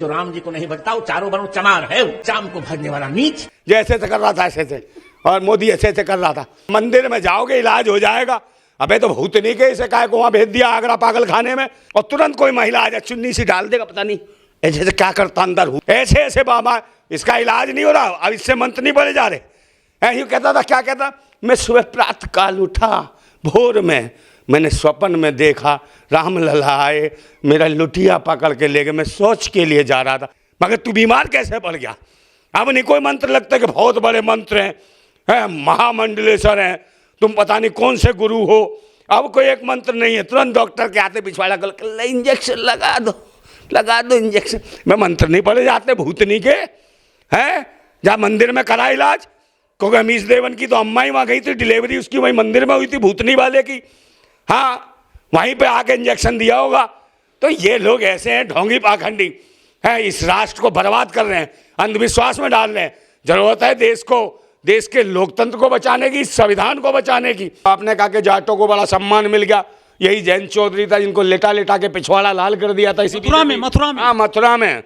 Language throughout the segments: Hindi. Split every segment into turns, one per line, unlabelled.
जो राम जी को नहीं भजता वो चारों बनो चमार है, वो चाम को भजने वाला नीच।
जैसे से कर रहा था ऐसे से, और मोदी ऐसे से कर रहा था। मंदिर में जाओगे इलाज हो जाएगा। अबे तो भूतनी के इसे काय को वहां भेज दिया आगरा पागल खाने में, और तुरंत कोई महिला आ जाए चुन्नी सी डाल देगा, पता नहीं ऐसे से क्या करता अंदर हूँ, ऐसे ऐसे बाबा इसका इलाज नहीं हो रहा। अब इससे मंत्र नहीं पड़े जा रहे। ऐसे कहता था, क्या कहता, मैं सुबह प्रातः काल उठा, भोर में मैंने स्वप्न में देखा राम लला आए, मेरा लुटिया पकड़ के ले गए, मैं सोच के लिए जा रहा था। मगर तू बीमार कैसे पड़ गया? अब नहीं कोई मंत्र लगता कि बहुत बड़े मंत्र हैं, महामंडलेश्वर हैं, तुम पता नहीं कौन से गुरु हो। अब कोई एक मंत्र नहीं है, तुरंत डॉक्टर के आते पिछवाड़ा कर इंजेक्शन लगा दो इंजेक्शन। मैं मंत्र नहीं पड़े जाते भूतनी के हैं। जहाँ मंदिर में करा इलाज, क्योंकि अमीश देवन की तो अम्मा ही वहाँ गई थी, डिलीवरी उसकी वहीं मंदिर में हुई थी भूतनी वाले की। हाँ, वहीं पे आके इंजेक्शन दिया होगा। तो ये लोग ऐसे हैं ढोंगी पाखंडी हैं, इस राष्ट्र को बर्बाद कर रहे हैं, अंधविश्वास में डाल रहे हैं। जरूरत है देश को, देश के लोकतंत्र को बचाने की, संविधान को बचाने की। आपने कहा कि जाटों को बड़ा सम्मान मिल गया, यही जयंत चौधरी था जिनको लेटा लेटा के पिछवाड़ा लाल कर दिया था। इसी मथुरा में हाँ, मथुरा में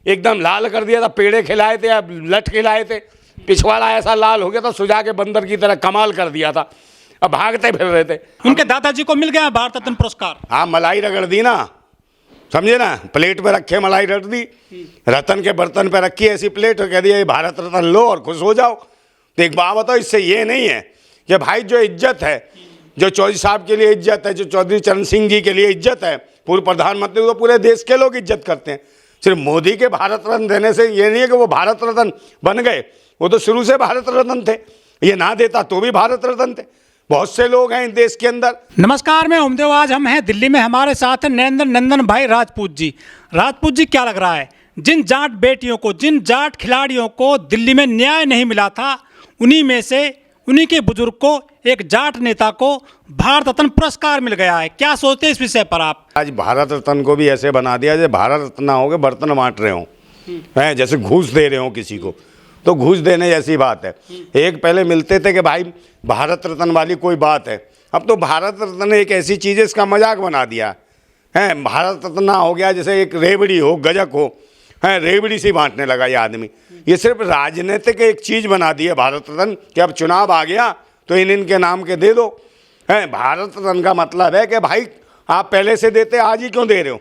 एकदम लाल कर दिया था, पेड़े खिलाए थे या लठ खिलाए थे, पिछवाड़ा ऐसा लाल हो गया था, सुजा के बंदर की तरह कमाल कर दिया था। अब भागते फिर रहे थे।
उनके दादाजी को मिल गया भारत रत्न पुरस्कार।
हाँ, मलाई रगड़ दी ना, समझे ना, प्लेट पे रखे मलाई रख दी, रतन के बर्तन पे रखी ऐसी प्लेट, और कह दिया ये भारत रत्न लो और खुश हो जाओ। तो एक बात बताओ, इससे ये नहीं है कि भाई जो इज्जत है, जो चौधरी साहब के लिए इज्जत है, जो चौधरी चरण सिंह जी के लिए इज्जत है, पूर्व प्रधानमंत्री, तो पूरे देश के लोग इज्जत करते हैं। सिर्फ मोदी के भारत रत्न देने से ये नहीं है कि वो भारत रत्न बन गए, वो तो शुरू से भारत रत्न थे। ये ना देता तो भी भारत रत्न थे। बहुत से लोग हैं इस देश के अंदर।
नमस्कार, मैं ओमदेव। आज हम हैं दिल्ली में, हमारे साथ हैं नरेंद्र नंदन भाई राजपूत जी। राजपूत जी, क्या लग रहा है, जिन जाट बेटियों को, जिन जाट खिलाड़ियों को दिल्ली में न्याय नहीं मिला था, उन्हीं में से उन्हीं के बुजुर्ग को, एक जाट नेता को भारत रत्न पुरस्कार मिल गया है। क्या सोचते हैं इस विषय पर आप?
आज भारत रत्न को भी ऐसे बना दिया जैसे भारत रत्न हो गए बर्तन बांट रहे हो, हैं जैसे घूस दे रहे हो किसी को, तो घूस देने जैसी बात है। एक पहले मिलते थे कि भाई भारत रत्न वाली कोई बात है, अब तो भारत रत्न एक ऐसी चीज़ है, इसका मजाक बना दिया है। भारत रत्न हो गया जैसे एक रेवड़ी हो, गजक हो, है रेवड़ी से बांटने लगा ये आदमी। ये सिर्फ राजनीतिक एक चीज़ बना दी है भारत रत्न, कि अब चुनाव आ गया तो इनके नाम के दे दो। है भारत रत्न का मतलब है कि भाई आप पहले से देते, आज ही क्यों दे रहे हो?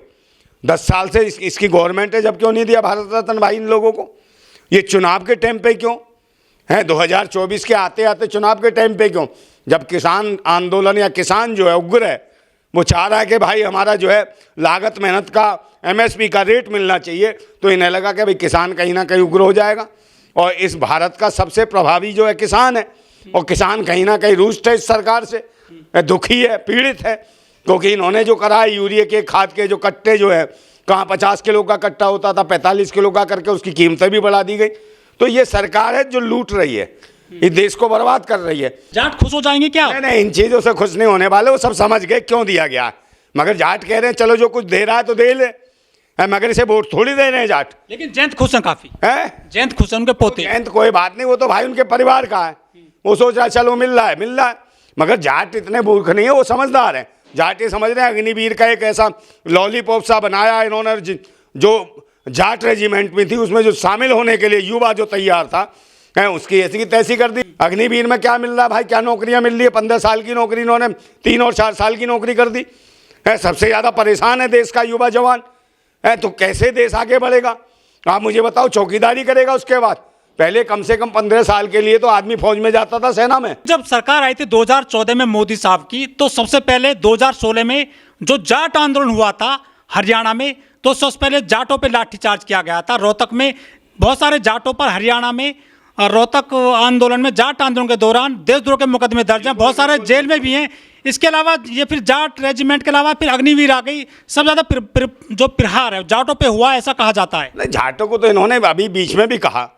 10 साल से इसकी गवर्नमेंट है, जब क्यों नहीं दिया भारत रत्न भाई इन लोगों को? ये चुनाव के टाइम पे क्यों है? 2024 के आते आते चुनाव के टाइम पे क्यों? जब किसान आंदोलन या किसान जो है उग्र है, वो चाह रहा है कि भाई हमारा जो है लागत मेहनत का MSP का रेट मिलना चाहिए, तो इन्हें लगा कि भाई किसान कहीं ना कहीं उग्र हो जाएगा। और इस भारत का सबसे प्रभावी जो है किसान है, और किसान कहीं ना कहीं रुष्ट है इस सरकार से, दुखी है, पीड़ित है, क्योंकि इन्होंने जो करा है यूरिया के, खाद के जो कट्टे जो है, कहाँ 50 किलो का कट्टा होता था 45 किलो का करके उसकी कीमतें भी बढ़ा दी गई। तो ये सरकार है जो लूट रही है, इस देश को बर्बाद कर रही है।
जाट खुश हो जाएंगे क्या?
नहीं, इन चीज़ों से खुश नहीं होने वाले, वो सब समझ गए क्यों दिया गया। मगर जाट कह रहे हैं चलो जो कुछ दे रहा है तो दे ले, मगर इसे वोट थोड़ी दे रहे हैं जाट।
लेकिन जयंत खुश हैं काफी,
है
जयंत खुश हैं, उनके पोते।
जयंत कोई बात नहीं, वो तो भाई उनके परिवार का है, वो सोच रहा है चलो मिल रहा है। मगर जाट इतने मूर्ख नहीं है, वो समझदार है। जाट ये समझ रहे हैं अग्निवीर का एक ऐसा लॉलीपॉप सा बनाया इन्होंने, जो जाट रेजिमेंट में थी उसमें जो शामिल होने के लिए युवा जो तैयार था, उसकी ऐसी की तैसी कर दी। अग्निवीर में क्या मिल रहा है भाई? क्या नौकरियां मिल रही है? 15 साल की नौकरी इन्होंने 3 और 4 साल की नौकरी कर दी है। सबसे ज़्यादा परेशान है देश का युवा जवान है, तो कैसे देश आगे बढ़ेगा? आप मुझे बताओ, चौकीदारी करेगा उसके बाद? पहले कम से कम 15 साल के लिए तो आदमी फौज में जाता था, सेना में।
जब सरकार आई थी 2014 में मोदी साहब की, तो सबसे पहले 2016 में जो जाट आंदोलन हुआ था हरियाणा में, तो सबसे पहले जाटों पे लाठीचार्ज किया गया था। रोहतक में बहुत सारे जाटों पर, हरियाणा में रोहतक आंदोलन में, जाट आंदोलन के दौरान देशद्रोह के मुकदमे दर्ज हैं, बहुत सारे जेल में भी हैं। इसके अलावा ये फिर जाट रेजिमेंट के अलावा फिर अग्निवीर आ गई। सब ज़्यादा जो प्रहार है जाटों पे हुआ, ऐसा कहा जाता है।
नहीं, जाटों को तो इन्होंने अभी बीच में भी कहा,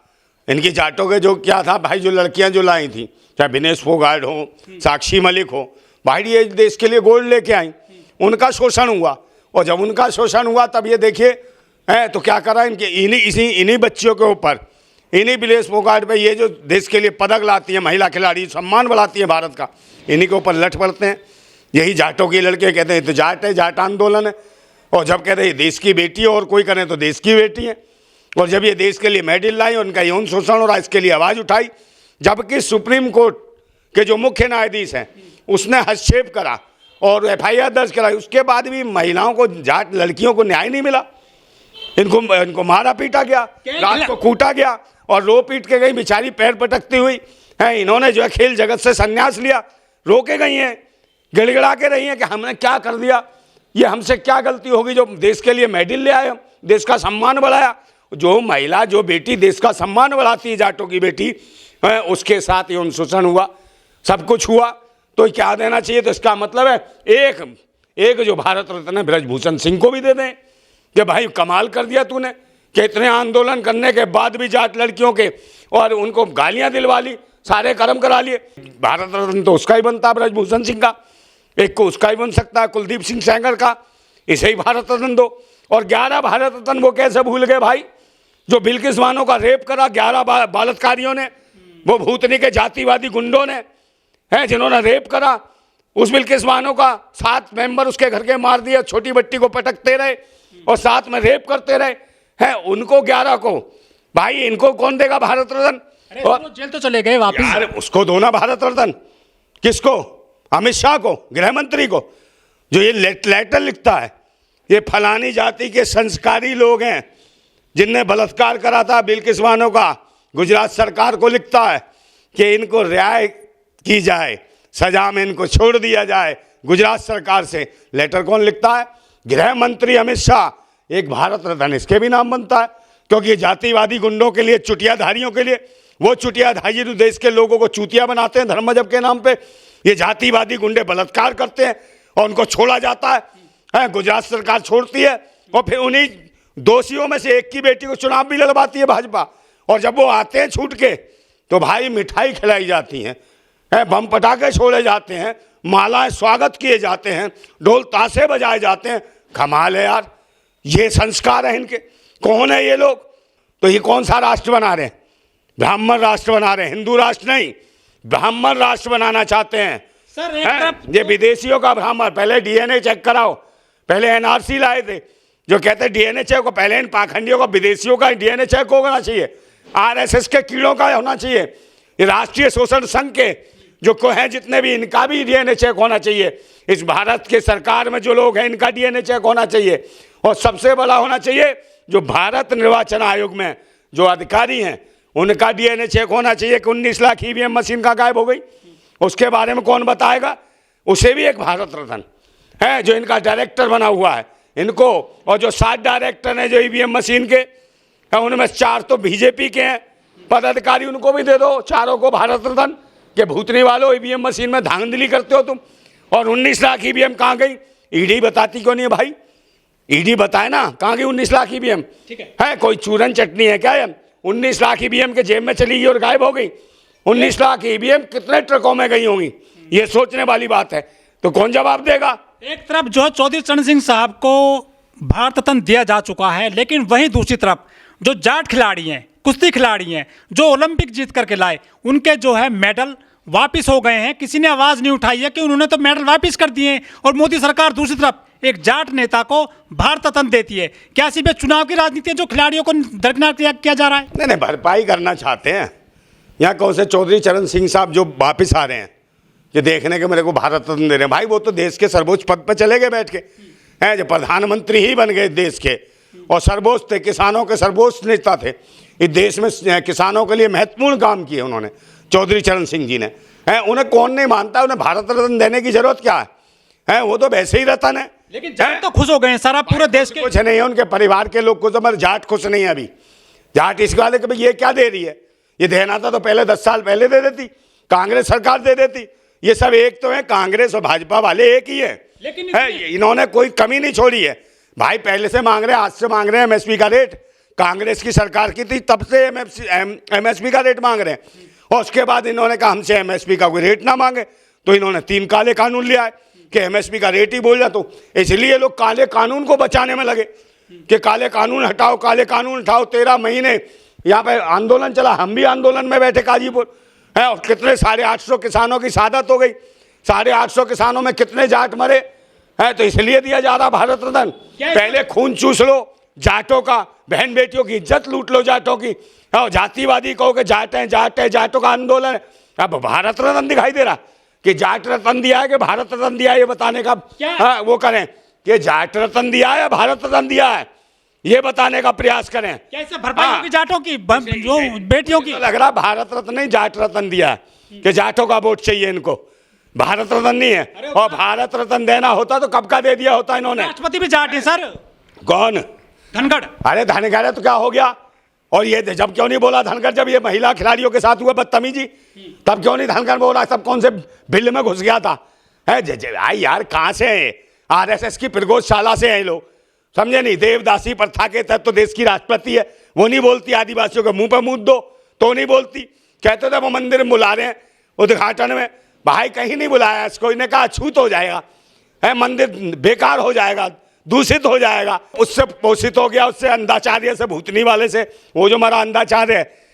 इनकी जाटों के जो क्या था भाई, जो लड़कियां जो लाई थी, चाहे विनेश फोगाट हो, साक्षी मलिक हो, भाई ये देश के लिए गोल्ड लेके आई, उनका शोषण हुआ। और जब उनका शोषण हुआ तब ये देखिए तो क्या करा इनके, इन्हीं बच्चियों के ऊपर, इन्हीं विनेश फोगाट पे, ये जो देश के लिए पदक लाती है महिला खिलाड़ी, सम्मान बढ़ाती है भारत का, इन्हीं के ऊपर लठ पड़ते हैं। यही जाटों के लड़के कहते हैं तो जाट है, जाट आंदोलन है। और जब कहते हैं देश की बेटी है और कोई करें तो देश की बेटी है, और जब ये देश के लिए मेडल लाई, उनका यौन शोषण हो रहा, इसके लिए आवाज़ उठाई, जबकि सुप्रीम कोर्ट के जो मुख्य न्यायाधीश हैं उसने हस्तक्षेप करा और FIR दर्ज कराई, उसके बाद भी महिलाओं को, जाट लड़कियों को न्याय नहीं मिला। इनको मारा पीटा गया, रात को कूटा गया और रो पीट के गई बेचारी, पैर पटकती हुई है। इन्होंने जो है खेल जगत से संन्यास लिया, रो के गई हैं, गिड़गिड़ा के रही हैं कि हमने क्या कर दिया, ये हमसे क्या गलती होगी जो देश के लिए मेडल ले आए, हम देश का सम्मान बढ़ाया। जो महिला, जो बेटी देश का सम्मान बढ़ाती है, जाटों की बेटी है, उसके साथ यौन शोषण हुआ, सब कुछ हुआ, तो क्या देना चाहिए? तो इसका मतलब है एक जो भारत रत्न है ब्रजभूषण सिंह को भी दे दें कि भाई कमाल कर दिया तूने, कि इतने आंदोलन करने के बाद भी जाट लड़कियों के और उनको गालियां दिलवा ली, सारे कर्म करा लिए। भारत रत्न तो उसका ही बनता है, ब्रजभूषण सिंह का, एक को उसका ही बन सकता है, कुलदीप सिंह सेंगर का, इसे ही भारत रत्न दो। और 11 भारत रत्न वो कैसे भूल गए भाई? जो बिल्किस बानो का रेप करा 11 बलात्कारियों ने, वो भूतनी के जातिवादी गुंडों ने, हैं जिन्होंने रेप करा, उस बिल्किस बानो का 7 मेंबर उसके घर के मार दिए, छोटी बट्टी को पटकते रहे और साथ में रेप करते रहे हैं, उनको 11 को भाई, इनको कौन देगा भारत रत्न?
और जेल तो चले गए वापस।
यार उसको दो ना भारत रत्न। किसको? अमित शाह को, गृह मंत्री को, जो ये लेटर लिखता है, ये फलानी जाति के संस्कारी लोग हैं जिनने बलात्कार करा था बिल्किस बानो का, गुजरात सरकार को लिखता है कि इनको रिहाई की जाए, सजा में इनको छोड़ दिया जाए गुजरात सरकार से। लेटर कौन लिखता है? गृह मंत्री अमित शाह। एक भारत रत्न इसके भी नाम बनता है, क्योंकि ये जातिवादी गुंडों के लिए, चुटियाधारियों के लिए, वो चुटियाधारी जो देश के लोगों को चूतिया बनाते हैं धर्म मजहब के नाम पे, ये जातिवादी गुंडे बलात्कार करते हैं और उनको छोड़ा जाता है, गुजरात सरकार छोड़ती है और फिर उन्हीं दोषियों में से एक की बेटी को चुनाव भी लड़वाती है भाजपा। और जब वो आते हैं छूट के तो भाई मिठाई खिलाई जाती है, बम पटाखे छोड़े जाते हैं, मालाएं स्वागत किए जाते हैं, ढोल ताशे बजाए जाते हैं। कमाल है यार, ये संस्कार है इनके। कौन है ये लोग? तो ये कौन सा राष्ट्र बना रहे हैं? ब्राह्मण राष्ट्र बना रहे हैं, हिंदू राष्ट्र नहीं, ब्राह्मण राष्ट्र बनाना चाहते हैं सर। ये विदेशियों का ब्राह्मण, पहले DNA चेक कराओ, पहले NRC लाए थे, जो कहते हैं DNA चेक को पहले इन पाखंडियों का, विदेशियों का DNA चेक होना चाहिए, RSS के कीड़ों का होना चाहिए, ये राष्ट्रीय शोषण संघ के जो को हैं जितने भी, इनका भी DNA चेक होना चाहिए। इस भारत के सरकार में जो लोग हैं इनका DNA चेक होना चाहिए। और सबसे बड़ा होना चाहिए जो भारत निर्वाचन आयोग में जो अधिकारी हैं उनका DNA चेक होना चाहिए कि 19 लाख EVM मशीन का गायब हो गई, उसके बारे में कौन बताएगा? उसे भी एक भारत रत्न है जो इनका डायरेक्टर बना हुआ है इनको। और जो 7 डायरेक्टर हैं जो EVM मशीन के, उनमें 4 तो BJP के हैं पदाधिकारी, उनको भी दे दो, चारों को भारत रत्न। के भूतनी वालों, EVM मशीन में धांधली करते हो तुम। और 19 लाख EVM कहाँ गई? ईडी बताती क्यों नहीं है भाई? ईडी बताए ना कहाँ गई 19 लाख EVM? है कोई चूरन चटनी है क्या? 19 लाख EVM के जेब में चली गई और गायब हो गई। 19 लाख EVM कितने ट्रकों में गई होंगी, ये सोचने वाली बात है। तो कौन जवाब देगा?
एक तरफ जो चौधरी चरण सिंह साहब को भारत रत्न दिया जा चुका है, लेकिन वहीं दूसरी तरफ जो जाट खिलाड़ी हैं, कुश्ती खिलाड़ी हैं, जो ओलंपिक जीत करके लाए, उनके जो है मेडल वापिस हो गए हैं। किसी ने आवाज नहीं उठाई है कि उन्होंने तो मेडल वापिस कर दिए हैं। और मोदी सरकार दूसरी तरफ एक जाट नेता को भारत रत्न देती है। क्या सिर्फ चुनाव की राजनीति है जो खिलाड़ियों को दरकिनार किया जा रहा है?
नहीं, भरपाई करना चाहते हैं। यहाँ कौन से चौधरी चरण सिंह साहब जो वापिस आ रहे हैं कि देखने के मेरे को भारत रत्न दे रहे हैं, भाई वो तो देश के सर्वोच्च पद पर चले गए बैठ के, हैं जो प्रधानमंत्री ही बन गए देश के, और सर्वोच्च थे, किसानों के सर्वोच्च नेता थे। इस देश में किसानों के लिए महत्वपूर्ण काम किए उन्होंने, चौधरी चरण सिंह जी ने। हैं उन्हें कौन नहीं मानता? उन्हें भारत रत्न देने की जरूरत क्या है? हैं वो तो वैसे ही रत्न है।
लेकिन जाट तो खुश हो गए हैं सारा पूरे देश के।
कुछ नहीं है उनके परिवार के लोग, कुछ हमारे जाट खुश नहीं है अभी। जाट इस वाले कि भाई ये क्या दे रही है, ये देना था तो पहले 10 साल पहले दे देती, कांग्रेस सरकार दे देती। ये सब एक तो है, कांग्रेस और भाजपा वाले एक ही है,
लेकिन
इन्होंने कोई कमी नहीं छोड़ी है भाई। पहले से मांग रहे हैं, आज से मांग रहे हैं MSP का रेट। कांग्रेस की सरकार की थी तब से MSP का रेट मांग रहे हैं। और उसके बाद इन्होंने कहा हमसे MSP का कोई रेट ना मांगे, तो इन्होंने 3 काले कानून लिया है कि MSP का रेट ही बोल जाए। तो इसलिए लोग काले कानून को बचाने में लगे कि काले कानून हटाओ, काले कानून हटाओ। 13 महीने यहाँ पे आंदोलन चला, हम भी आंदोलन में बैठे गाजीपुर है, और कितने 850 किसानों की शहादत हो गई। 850 किसानों में कितने जाट मरे है तो इसलिए दिया जा रहा भारत रत्न। पहले खून चूस लो जाटों का, बहन बेटियों की इज्जत लूट लो जाटों की, और जातिवादी कहो कि जाट है जाटों का आंदोलन है। अब भारत रत्न दिखाई दे रहा कि जाट रत्न दिया है कि भारत रत्न दिया है, ये बताने का वो करें कि जाट रत्न दिया है भारत रत्न दिया है, ये बताने का प्रयास करें।
कैसे भरपाई होगी जाटों की, जो बेटियों की?
तो लग रहा भारत रत्न नहीं जाट रत्न दिया है कि जाटों का वोट चाहिए इनको, भारत रत्न नहीं है। और भारत रत्न देना होता तो कब का दे दिया होता इन्होंने।
राष्ट्रपति भी जाट है सर।
कौन?
धनखड़।
अरे धनखड़ तो क्या हो गया? और ये जब क्यों नहीं बोला धनखड़, जब ये महिला खिलाड़ियों के साथ हुआ बदतमीजी तब क्यों नहीं धनखड़ बोला? सब कौन से बिल में घुस गया था? आई यार, कहां से आरएसएस की प्रगोशाला से हैं लोग, समझे नहीं? देवदासी प्रथा के तहत तो देश की राष्ट्रपति है, वो नहीं बोलती आदिवासियों के मुंह पे मूत दो तो नहीं बोलती। कहते थे वो मंदिर में बुला रहे हैं उद्घाटन में, भाई कहीं नहीं बुलाया इसको, इन्हें कहा अछूत हो जाएगा, है मंदिर बेकार हो जाएगा, दूषित हो जाएगा। उससे पोषित हो गया, उससे अंधाचार्य से, भूतनी वाले से, वो जो हमारा अंधाचार्य है